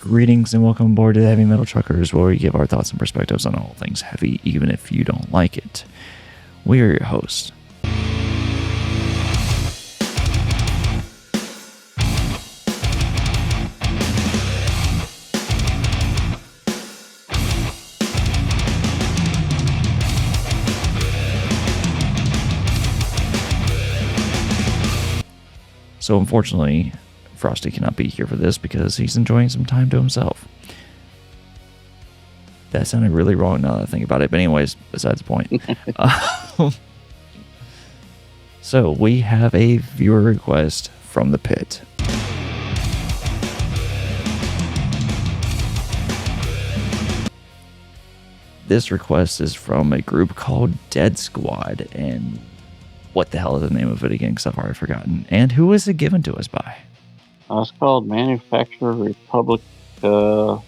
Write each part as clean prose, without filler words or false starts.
Greetings and welcome aboard to the Heavy Metal Truckers, where we give our thoughts and perspectives on all things heavy, even if you don't like it. We are your hosts. So unfortunately, Frosty cannot be here for this because he's enjoying some time to himself. That sounded really wrong now that I think about it. But anyways, besides the point. So we have a viewer request from the pit. This request is from a group called Deadsquad. And what the hell is the name of it again? Because I've already forgotten. And who is it given to us by? It's called Manufaktur, Replika,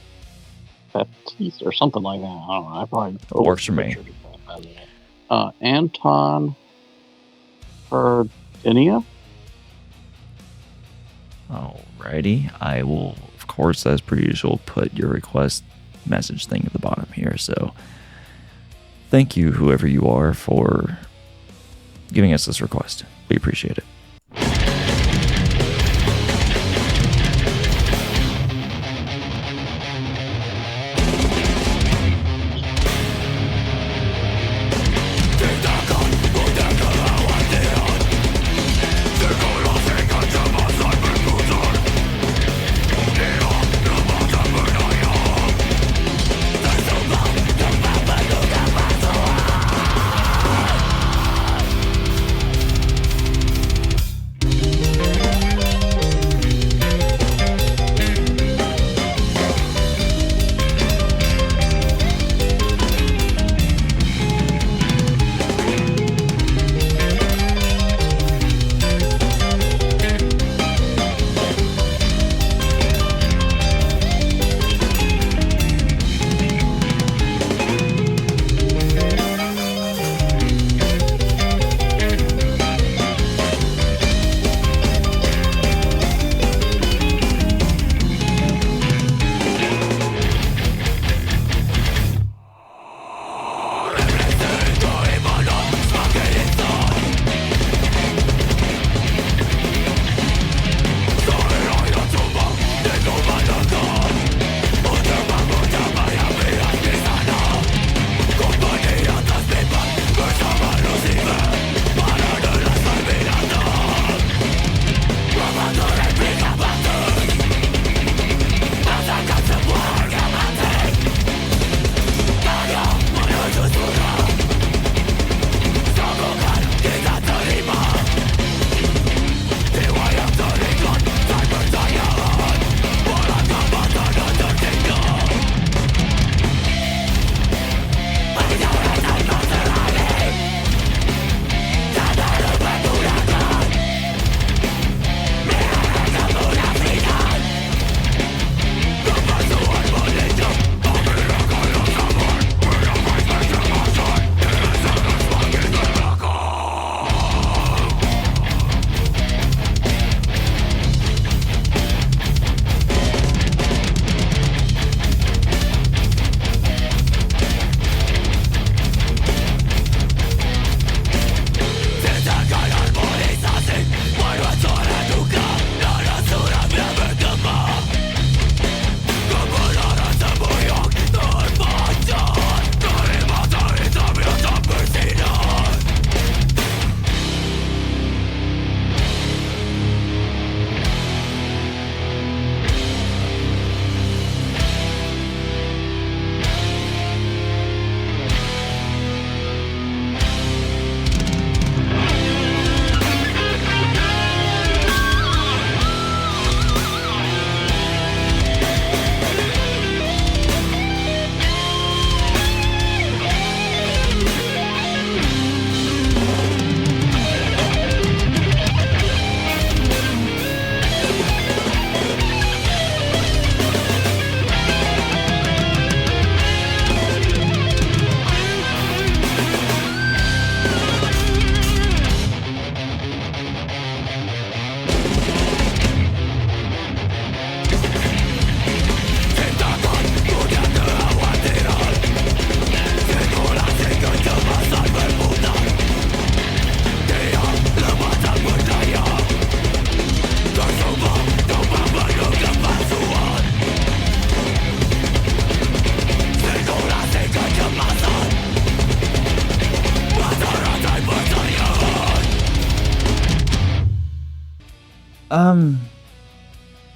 Baptis, or something like that. I don't know. I probably works for me. Anton Perdinia. Alrighty. I will, of course, as per usual, put your request message thing at the bottom here. So thank you, whoever you are, for giving us this request. We appreciate it.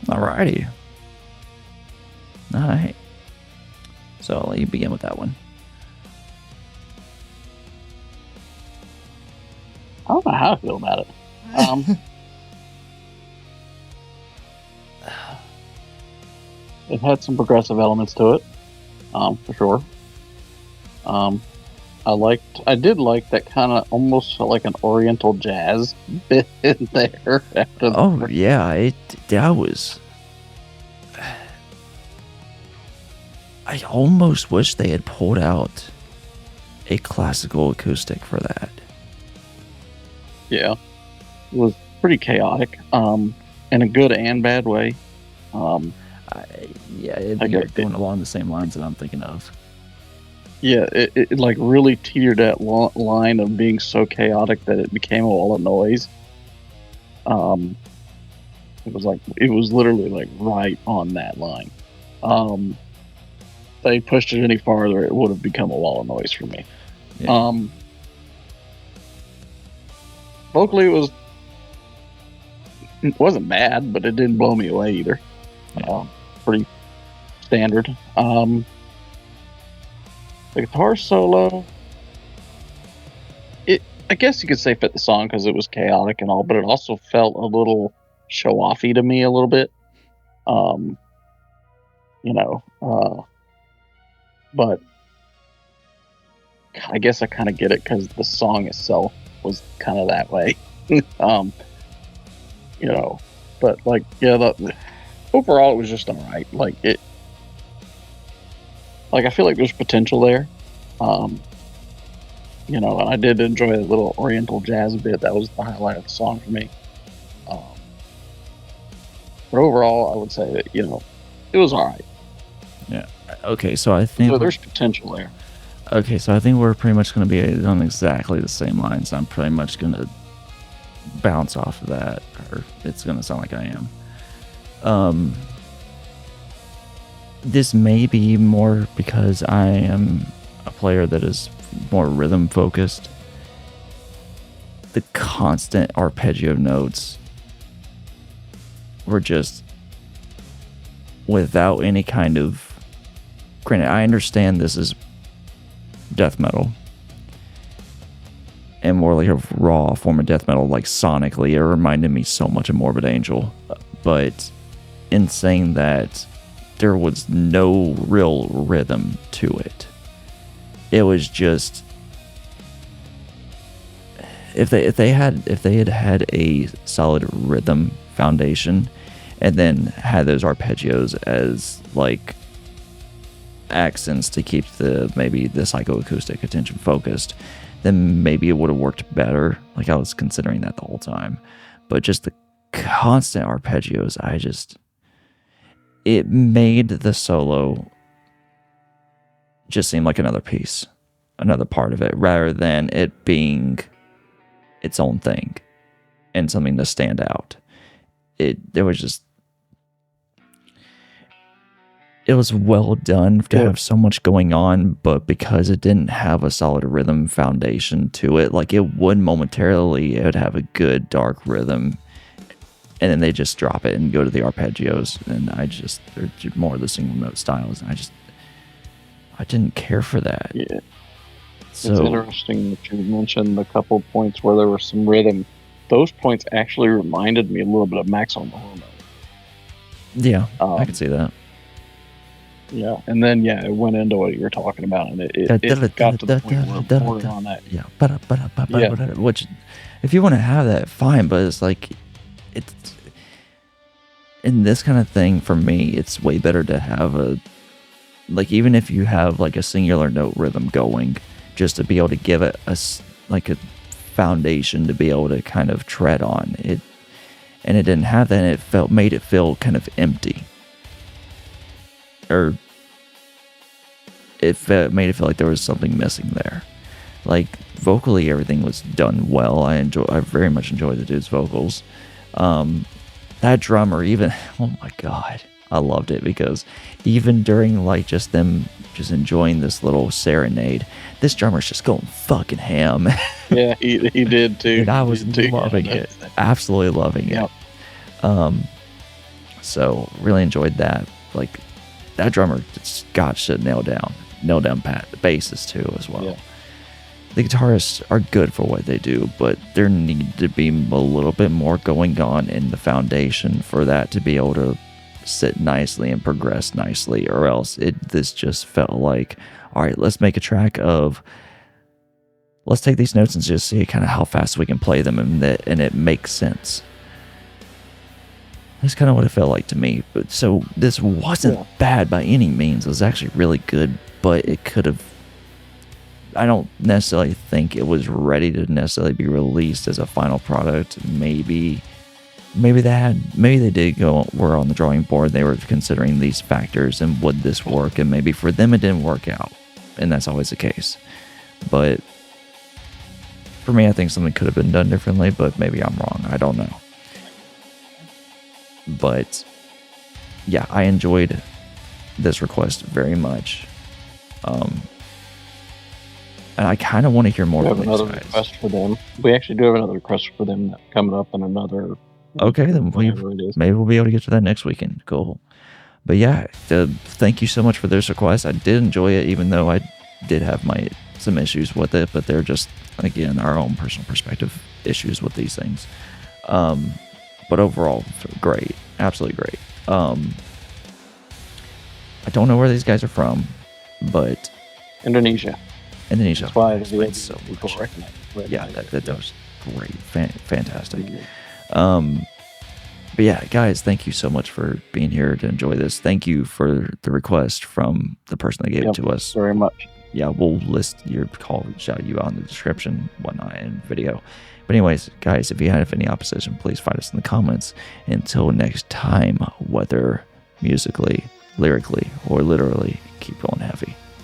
Alrighty. Alright. So I'll let you begin with that one. I don't know how I feel about it. It had some progressive elements to it, for sure. I did like that kind of almost felt like an Oriental jazz bit in there. That was. I almost wish they had pulled out a classical acoustic for that. Yeah, it was pretty chaotic, in a good and bad way. You're going along the same lines that I'm thinking of. Yeah, it like really teetered that line of being so chaotic that it became a wall of noise. It was literally like right on that line. If they pushed it any farther, it would have become a wall of noise for me. Yeah. Vocally, it wasn't bad, but it didn't blow me away either. Pretty standard. The guitar solo, I guess you could say fit the song because it was chaotic and all, but it also felt a little show-offy to me a little bit. But I guess I kind of get it because the song itself was kind of that way. But like, yeah, overall it was just all right. Like I feel like there's potential there. And I did enjoy the little Oriental jazz bit. That was the highlight of the song for me. But overall, I would say that, it was all right. Yeah. Okay, so I think... So there's potential there. Okay, so I think we're pretty much going to be on exactly the same lines. I'm pretty much going to bounce off of that, or it's going to sound like I am. This may be more because I am a player that is more rhythm focused. The constant arpeggio notes were just without any kind of... Granted, I understand this is death metal and more like a raw form of death metal, like sonically it reminded me so much of Morbid Angel, but in saying that, there was no real rhythm to it. It was just, if they had had a solid rhythm foundation and then had those arpeggios as like accents to keep maybe the psychoacoustic attention focused, then maybe it would have worked better. Like, I was considering that the whole time, but just the constant arpeggios, it made the solo just seem like another piece, another part of it, rather than it being its own thing and something to stand out. It was well done to have so much going on, but because it didn't have a solid rhythm foundation to it, like it would momentarily, it would have a good dark rhythm, and then they just drop it and go to the arpeggios, and they're more of the single note styles, and I didn't care for that. Yeah. So, it's interesting that you mentioned a couple points where there was some rhythm. Those points actually reminded me a little bit of Max on the Hormone. Yeah, I can see that. Yeah, and then it went into what you were talking about, and it got to the point where it poured on that. Yeah, which, if you want to have that, fine, but it's like, it's in this kind of thing, for me, it's way better to have even if you have like a singular note rhythm going, just to be able to give it a foundation to be able to kind of tread on it, and it didn't have that, and it made it feel kind of empty. Or it made it feel like there was something missing there. Like, vocally, everything was done well. I very much enjoyed the dude's vocals. That drummer, even, oh my god, I loved it, because even during like just them just enjoying this little serenade, this drummer's just going fucking ham. Yeah, he did too. And I was loving it, absolutely loving it. So really enjoyed that. Like that drummer, Scott should nail down Pat. The bassist too as well. Yeah. The guitarists are good for what they do, but there need to be a little bit more going on in the foundation for that to be able to sit nicely and progress nicely, or else this just felt like, all right, let's make a track of, let's take these notes and just see kind of how fast we can play them, and it makes sense. That's kind of what it felt like to me. But so this wasn't bad by any means. It was actually really good, but it could have, I don't necessarily think it was ready to necessarily be released as a final product. Maybe they were on the drawing board. They were considering these factors and would this work, and maybe for them it didn't work out, and that's always the case. But for me, I think something could have been done differently, but maybe I'm wrong. I don't know. But yeah, I enjoyed this request very much. And I kind of want to hear more from these another guys. request for them. We actually do have another request for them coming up in another. Okay, then maybe we'll be able to get to that next weekend. Cool. But yeah, thank you so much for this request. I did enjoy it, even though I did have some issues with it, but they're just, again, our own personal perspective issues with these things. But overall, great. Absolutely great. I don't know where these guys are from, but Indonesia. That's why it's so people much. recognize it. Yeah, that was great. Fantastic. But yeah, guys, thank you so much for being here to enjoy this. Thank you for the request from the person that gave it to us. Very much. Yeah, we'll list your call, shout you out in the description, whatnot, and video. But anyways, guys, if you have any opposition, please find us in the comments. Until next time, whether musically, lyrically, or literally, keep rolling heavy.